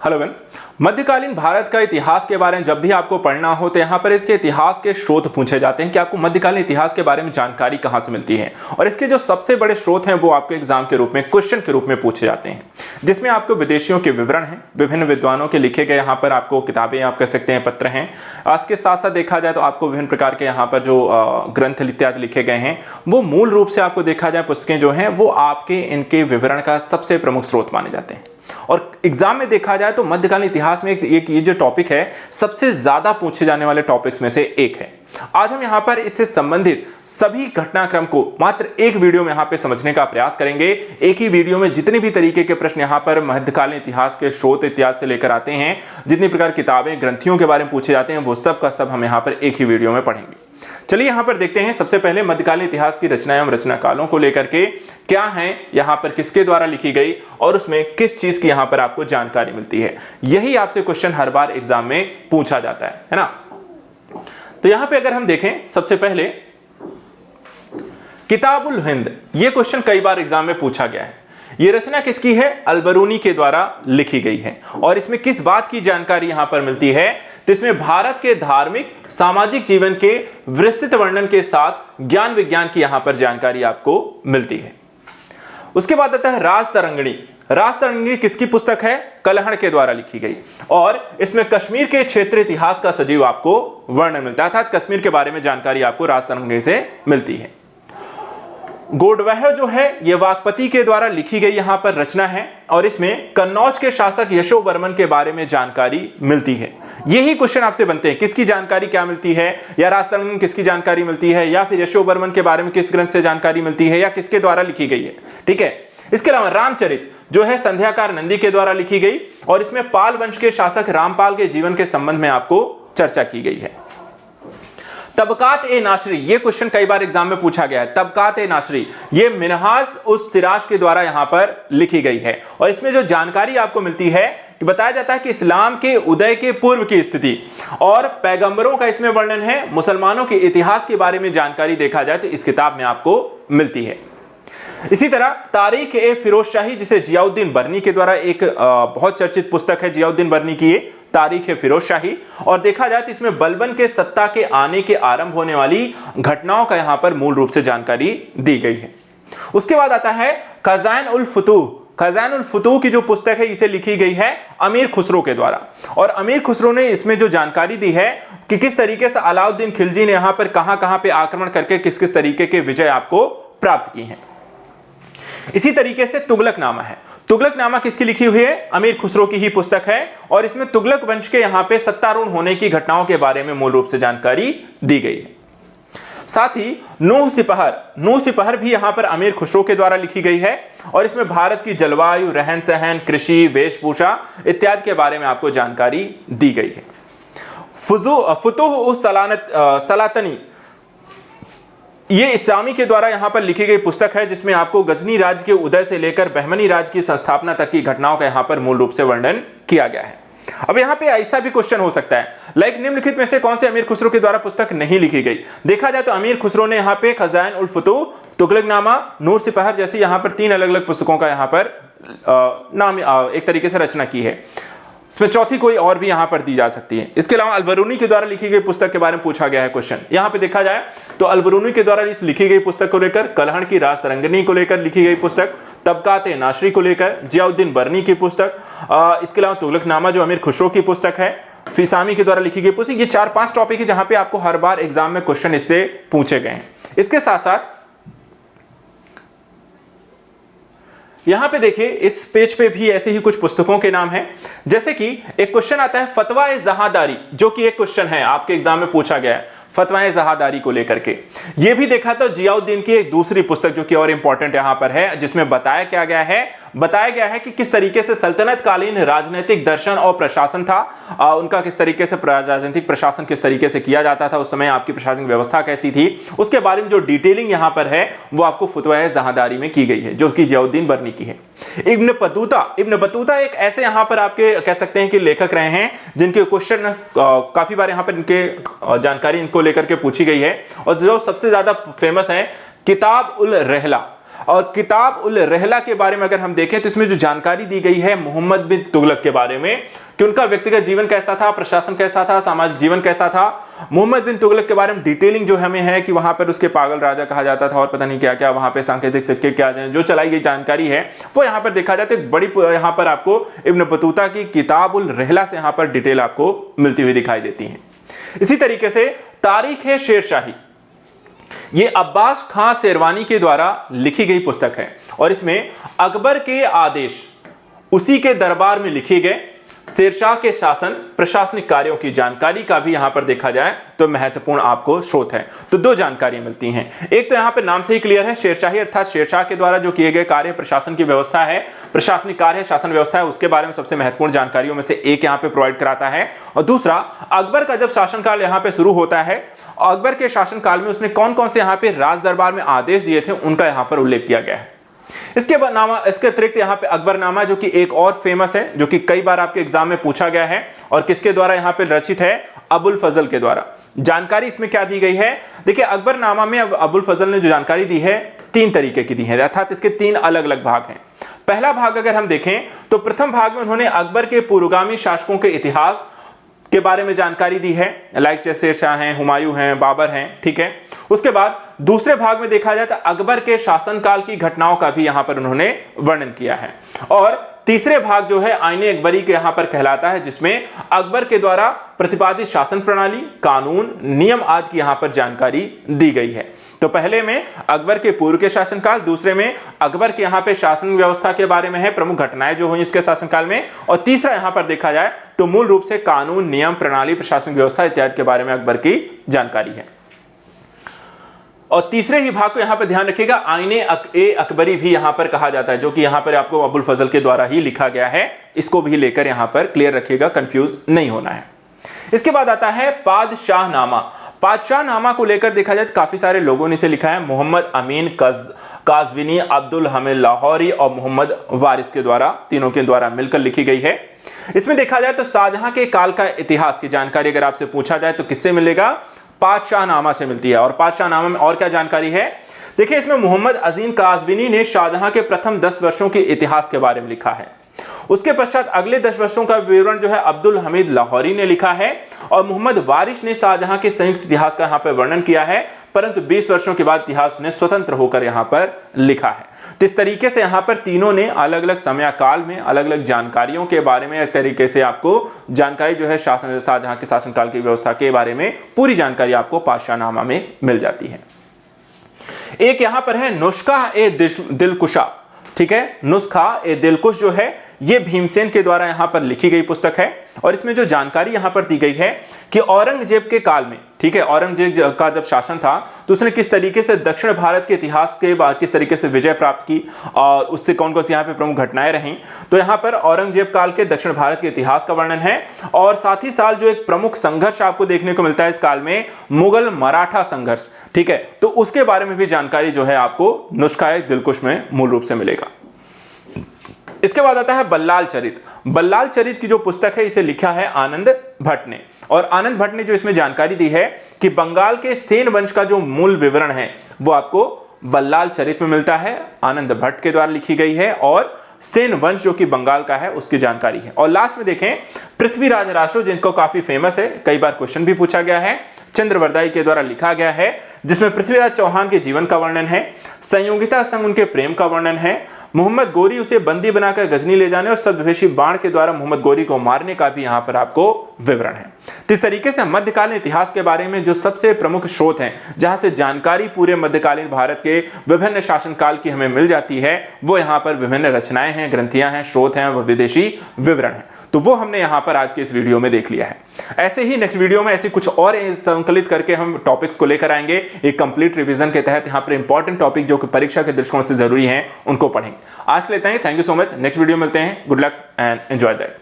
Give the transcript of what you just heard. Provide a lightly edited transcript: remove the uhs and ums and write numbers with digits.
Hello बहन, मध्यकालीन भारत का इतिहास के बारे में जब भी आपको पढ़ना हो तो यहाँ पर इसके इतिहास के स्रोत पूछे जाते हैं कि आपको मध्यकालीन इतिहास के बारे में जानकारी कहाँ से मिलती है। और इसके जो सबसे बड़े स्रोत हैं वो आपको एग्जाम के रूप में क्वेश्चन के रूप में पूछे जाते हैं, जिसमें आपको विदेशियों के विवरण हैं, विभिन्न विद्वानों के लिखे गए यहाँ पर आपको किताबें आप कह सकते हैं पत्र हैं। इसके साथ साथ देखा जाए तो आपको विभिन्न प्रकार के यहाँ पर जो ग्रंथ इत्यादि लिखे गए हैं वो मूल रूप से आपको देखा जाए पुस्तकें जो हैं वो आपके इनके विवरण का सबसे प्रमुख स्रोत माने जाते हैं। और एग्जाम में देखा जाए तो मध्यकालीन इतिहास में एक ये जो टॉपिक है सबसे ज्यादा पूछे जाने वाले टॉपिक्स में से एक है। आज हम यहां पर इससे संबंधित सभी घटनाक्रम को मात्र एक वीडियो में यहां पे समझने का प्रयास करेंगे। एक ही वीडियो में जितने भी तरीके के प्रश्न यहां पर मध्यकालीन इतिहास के स्रोत इतिहास से लेकर आते हैं, जितनी प्रकार किताबें ग्रंथियों के बारे में पूछे जाते हैं, वो सब का सब हम यहां पर एक ही वीडियो में पढ़ेंगे। चलिए यहां पर देखते हैं सबसे पहले मध्यकालीन इतिहास की रचना एवं रचना कालों को लेकर के क्या है, यहां पर किसके द्वारा लिखी गई और उसमें किस चीज की यहां पर आपको जानकारी मिलती है। यही आपसे क्वेश्चन हर बार एग्जाम में पूछा जाता है ना। तो यहां पे अगर हम देखें सबसे पहले किताबुल हिंद, ये क्वेश्चन कई बार एग्जाम में पूछा गया है। ये रचना किसकी है? अलबरूनी के द्वारा लिखी गई है। और इसमें किस बात की जानकारी यहां पर मिलती है? तो इसमें भारत के धार्मिक सामाजिक जीवन के विस्तृत वर्णन के साथ ज्ञान विज्ञान की यहां पर जानकारी आपको मिलती है। उसके बाद आता है राजतरंगिणी। राजतरंगिणी किसकी पुस्तक है? कलहड़ के द्वारा लिखी गई। और इसमें कश्मीर के क्षेत्र इतिहास का सजीव आपको वर्णन मिलता है, अर्थात कश्मीर के बारे में जानकारी आपको राजतरंगिणी से मिलती है। गोडवह जो है ये वाकपति के द्वारा लिखी गई यहां पर रचना है और इसमें कन्नौज के शासक यशोवर्मन के बारे में जानकारी मिलती है। यही क्वेश्चन आपसे बनते हैं, किसकी जानकारी क्या मिलती है, या राजतरंगिणी किसकी जानकारी मिलती है, या फिर यशोवर्मन के बारे में किस ग्रंथ से जानकारी मिलती है, या किसके द्वारा लिखी गई है। ठीक है। इसके अलावा रामचरित जो है संध्याकार नंदी के द्वारा लिखी गई और इसमें पाल वंश के शासक रामपाल के जीवन के संबंध में आपको चर्चा की गई है। तबकात ए नासरी, ये क्वेश्चन कई बार एग्जाम में पूछा गया है। तबकात ए नासरी ये मिनहाज उस सिराज के द्वारा यहां पर लिखी गई है और इसमें जो जानकारी आपको मिलती है कि बताया जाता है कि इस्लाम के उदय के पूर्व की स्थिति और पैगंबरों का इसमें वर्णन है। मुसलमानों के इतिहास के बारे में जानकारी देखा जाए तो इस किताब में आपको मिलती है। इसी तरह तारीख ए फिरोज शाही, जिसे जियाउद्दीन बर्नी के द्वारा एक बहुत चर्चित पुस्तक है जियाउद्दीन बर्नी की, ये तारीख ए फिरोज शाही। और देखा जाए तो इसमें बलबन के सत्ता के आने के आरंभ होने वाली घटनाओं का यहां पर मूल रूप से जानकारी दी गई है। उसके बाद आता है खजाइन उल फुतूह। खजाइन उल फुतूह की जो पुस्तक है इसे लिखी गई है अमीर खुसरो के द्वारा और अमीर खुसरो ने इसमें जो जानकारी दी है कि किस तरीके से अलाउद्दीन खिलजी ने यहां पर कहां पे आक्रमण करके किस किस तरीके के विजय आपको प्राप्त की है। इसी तरीके से तुगलकनामा है। तुगलकनामा किसकी लिखी हुई है? अमीर खुसरो की ही पुस्तक है और इसमें तुगलक वंश के यहां पे सत्तारूढ़ होने की घटनाओं के बारे में मूल रूप से जानकारी दी गई है। साथ ही नूह सिपहर भी यहां पर अमीर खुसरो के द्वारा लिखी गई है और इसमें भारत की जलवायु, रहन सहन, कृषि, वेशभूषा इत्यादि के बारे में आपको जानकारी दी गई है। फुतूह उस सलातनी, ये इस्लामी के द्वारा यहां पर लिखी गई पुस्तक है जिसमें आपको गजनी राज्य के उदय से लेकर बहमनी राज्य की संस्थापना तक की घटनाओं का यहां पर मूल रूप से वर्णन किया गया है। अब यहां पे ऐसा भी क्वेश्चन हो सकता है, लाइक निम्नलिखित में से कौन से अमीर खुसरो के द्वारा पुस्तक नहीं लिखी गई? देखा जाए तो अमीर खुसरो ने यहां पे खजाइन उल फुतूह, तुगलकनामा, नूर सिपहर जैसी यहां पर 3 अलग अलग पुस्तकों का यहां पर नाम एक तरीके से रचना की है। इसमें चौथी कोई और भी यहां पर दी जा सकती है। इसके अलावा अलबरूनी के द्वारा लिखी गई पुस्तक के बारे में पूछा गया है क्वेश्चन। यहां पे देखा जाए तो अलबरूनी के द्वारा इस लिखी गई पुस्तक को लेकर, कलहड़ की राजतरंगिणी को लेकर लिखी गई पुस्तक, तबकात ए नासरी को लेकर, जियाउद्दीन बर्नी की पुस्तक, इसके अलावा तुगलकनामा जो अमीर खुसरो की पुस्तक है, फिसामी के द्वारा लिखी गई पुस्तक, ये 4-5 टॉपिक है जहां पे आपको हर बार एग्जाम में क्वेश्चन इससे पूछे गए हैं। इसके साथ साथ यहां पे देखिए इस पेज पे भी ऐसे ही कुछ पुस्तकों के नाम हैं, जैसे कि एक क्वेश्चन आता है फतवा-ए जहादारी, जो कि एक क्वेश्चन है आपके एग्जाम में पूछा गया है फतवा-ए जहादारी को लेकर के। यह भी देखा तो जियाउद्दीन की एक दूसरी पुस्तक जो कि और इंपॉर्टेंट यहां पर है, जिसमें बताया गया है कि किस तरीके से सल्तनत कालीन राजनीतिक दर्शन और प्रशासन था, उनका किस तरीके से राजनीतिक प्रशासन किस तरीके से किया जाता था, उस समय आपकी प्रशासनिक व्यवस्था कैसी थी, उसके बारे में जो डिटेलिंग यहां पर है वो आपको फतवा-ए जहादारी में की गई है, जो कि जियाउद्दीन बर्नी की है। इब्न बतूता एक ऐसे यहां पर आपके कह सकते हैं कि लेखक रहे हैं जिनके क्वेश्चन काफी बार यहां पर इनके जानकारी इनको लेकर के पूछी गई है और जो सबसे ज्यादा फेमस है किताब उल रहला। और किताब उल रहला के बारे में अगर हम देखें तो इसमें जो जानकारी दी गई है मोहम्मद बिन तुगलक के बारे में कि उनका व्यक्तिगत जीवन कैसा था, प्रशासन कैसा था, सामाजिक जीवन कैसा था। मोहम्मद बिन तुगलक के बारे में डिटेलिंग जो हमें है कि वहां पर उसके पागल राजा कहा जाता था और पता नहीं क्या क्या, वहां पे सांकेतिक सिक्के क्या जो चलाई गई जानकारी है वो यहां पर देखा जाए तो एक बड़ी यहां पर आपको इब्न बतूता की किताब उल रहला से यहां पर डिटेल आपको मिलती हुई दिखाई देती है। इसी तरीके से तारीख है शेरशाही, ये अब्बास खां शेरवानी के द्वारा लिखी गई पुस्तक है और इसमें अकबर के आदेश उसी के दरबार में लिखे गए शेरशाह के शासन प्रशासनिक कार्यों की जानकारी का भी यहां पर देखा जाए तो महत्वपूर्ण आपको स्रोत है। तो दो जानकारियां मिलती हैं, एक तो यहां पर नाम से ही क्लियर है शेरशाही अर्थात शेरशाह के द्वारा जो किए गए कार्य प्रशासन की व्यवस्था है, प्रशासनिक कार्य है, शासन व्यवस्था है, उसके बारे में सबसे महत्वपूर्ण जानकारियों में से एक यहां पे प्रोवाइड कराता है। और दूसरा अकबर का जब शासनकाल यहां पे शुरू होता है, अकबर के शासनकाल में उसने कौन कौन से यहां पे राज दरबार में आदेश दिए थे उनका यहां पर उल्लेख किया गया है। इसके अतिरिक्त यहां पे अकबरनामा जो कि एक और फेमस है, जो कि कई बार आपके एग्जाम में पूछा गया है और किसके द्वारा यहां पे रचित है, अबुल फजल के द्वारा। जानकारी इसमें क्या दी गई है, देखिए अकबरनामा में अबुल फजल ने जो जानकारी दी है 3 तरीके की दी है, अर्थात इसके 3 अलग अलग भाग हैं। पहला भाग अगर हम देखें तो प्रथम भाग में उन्होंने अकबर के पूर्वगामी शासकों के इतिहास के बारे में जानकारी दी है, लाइक जैसे शेरशाह हैं, हुमायूं हैं, बाबर हैं, ठीक है। उसके बाद दूसरे भाग में देखा जाए तो अकबर के शासनकाल की घटनाओं का भी यहां पर उन्होंने वर्णन किया है। और तीसरे भाग जो है आईने अकबरी के यहां पर कहलाता है, जिसमें अकबर के द्वारा प्रतिपादित शासन प्रणाली, कानून, नियम आदि की यहां पर जानकारी दी गई है। तो पहले में अकबर के पूर्व के शासनकाल, दूसरे में अकबर के यहां पे शासन व्यवस्था के बारे में है, प्रमुख घटनाएं जो हुई उसके शासनकाल में, और तीसरा यहां पर देखा जाए तो मूल रूप से कानून, नियम, प्रणाली, प्रशासनिक व्यवस्था इत्यादि के बारे में अकबर की जानकारी है। और तीसरे ही भाग को यहां पर ध्यान रखिएगा, आईने अकबरी भी यहां पर कहा जाता है, जो कि यहां पर आपको अबुल फजल के द्वारा ही लिखा गया है। इसको भी लेकर यहां पर क्लियर रखिएगा, कंफ्यूज नहीं होना है। इसके बाद आता है पादशाहनामा। पादशाहनामा को लेकर देखा जाए तो काफी सारे लोगों ने इसे लिखा है, मोहम्मद अमीन काज़विनी, अब्दुल हमीद लाहौरी और मोहम्मद वारिस के द्वारा, तीनों के द्वारा मिलकर लिखी गई है। इसमें देखा जाए तो शाहजहां के काल का इतिहास की जानकारी अगर आपसे पूछा जाए तो किससे मिलेगा, पादशाहनामा से मिलती है। और पादशाहनामा में और क्या जानकारी है, देखिए इसमें मोहम्मद अजीम काज़विनी ने शाहजहां के प्रथम 10 वर्षों के इतिहास के बारे में लिखा है। उसके पश्चात अगले 10 वर्षों का विवरण जो है अब्दुल हमीद लाहौरी ने लिखा है और मोहम्मद वारिस ने शाहजहां के संयुक्त इतिहास का यहां पर वर्णन किया है, परंतु 20 वर्षों के बाद इतिहास ने स्वतंत्र होकर यहां पर लिखा है। तो इस तरीके से यहां पर तीनों ने अलग अलग समय काल में अलग अलग जानकारियों के बारे में एक तरीके से आपको जानकारी जो है शाहजहां के शासनकाल की व्यवस्था के बारे में पूरी जानकारी आपको पादशाहनामा में मिल जाती है। एक यहां पर है नुस्खा ए दिलकुशा, ठीक है, नुस्खा ए दिलकुश जो है ये भीमसेन के द्वारा यहां पर लिखी गई पुस्तक है। और इसमें जो जानकारी यहां पर दी गई है कि औरंगजेब के काल में, ठीक है, औरंगजेब का जब शासन था तो उसने किस तरीके से दक्षिण भारत के इतिहास के बाद किस तरीके से विजय प्राप्त की और उससे कौन कौन सी यहां पे प्रमुख घटनाएं रहीं। तो यहां पर औरंगजेब काल के दक्षिण भारत के इतिहास का वर्णन है और साथ ही साथ जो एक प्रमुख संघर्ष आपको देखने को मिलता है इस काल में, मुगल मराठा संघर्ष, ठीक है, तो उसके बारे में भी जानकारी जो है आपको नुस्खा ए दिलकुश में मूल रूप से मिलेगा। इसके बाद आता है बल्लाल चरित। बल्लाल चरित की जो पुस्तक है इसे लिखा है आनंद भट्ट ने, और आनंद भट्ट ने जो इसमें जानकारी दी है कि बंगाल के सेन वंश का जो मूल विवरण है वो आपको बल्लाल चरित में मिलता है, आनंद भट्ट के द्वारा लिखी गई है और सेन वंश जो कि बंगाल का है उसकी जानकारी है। और लास्ट में देखें पृथ्वीराज रासो, जिनको काफी फेमस है, कई बार क्वेश्चन भी पूछा गया है, चंद्रवरदाई के द्वारा लिखा गया है, जिसमें पृथ्वीराज चौहान के जीवन का वर्णन है, संयोगिता संग उनके प्रेम का वर्णन है, मोहम्मद गोरी उसे बंदी बनाकर गजनी ले जाने और सद्वेशी बाण के द्वारा मोहम्मद गोरी को मारने का भी यहां पर आपको विवरण है। तो इस तरीके से मध्यकालीन इतिहास के बारे में जो सबसे प्रमुख स्रोत हैं, जहां से जानकारी पूरे मध्यकालीन भारत के विभिन्न शासनकाल की हमें मिल जाती है, वो यहां पर विभिन्न रचनाएं हैं, ग्रंथियां हैं, स्रोत हैं, वह विदेशी विवरण है। तो वो हमने यहां पर आज के इस वीडियो में देख लिया है। ऐसे ही नेक्स्ट वीडियो में ऐसी कुछ और संकलित करके हम टॉपिक्स को लेकर आएंगे, एक कंप्लीट रिवीजन के तहत यहां पर इंपॉर्टेंट टॉपिक जो कि परीक्षा के दृष्टिकोण से जरूरी हैं उनको पढ़ेंगे। आज के लिए इतना ही, thank you so much. Next video मिलते हैं, good luck and enjoy that.